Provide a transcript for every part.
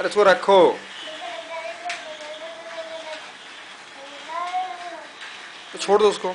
अरे इसको रखो। तो छोड़ दो उसको।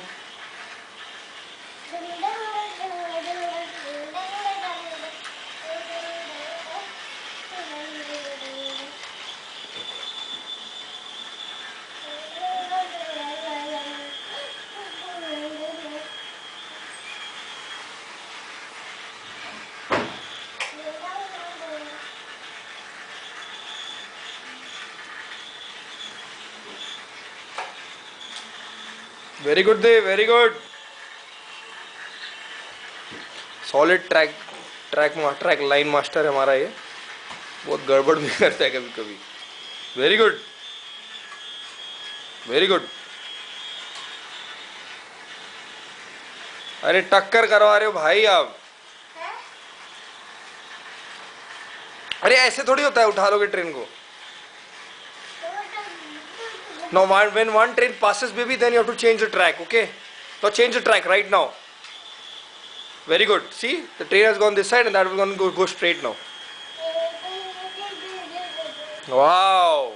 Very good they, very good. Solid track track line master है हमारा ये। बहुत गड़बड़ भी करता है कभी कभी। Very good, very good. अरे टक्कर करवा रहे हो भाई आप। अरे ऐसे थोड़ी होता है, उठा लोगे ट्रेन को। Now when one train passes baby, then you have to change the track, okay? So change the track right now. Very good. See, the train has gone this side and that will go straight now. Wow.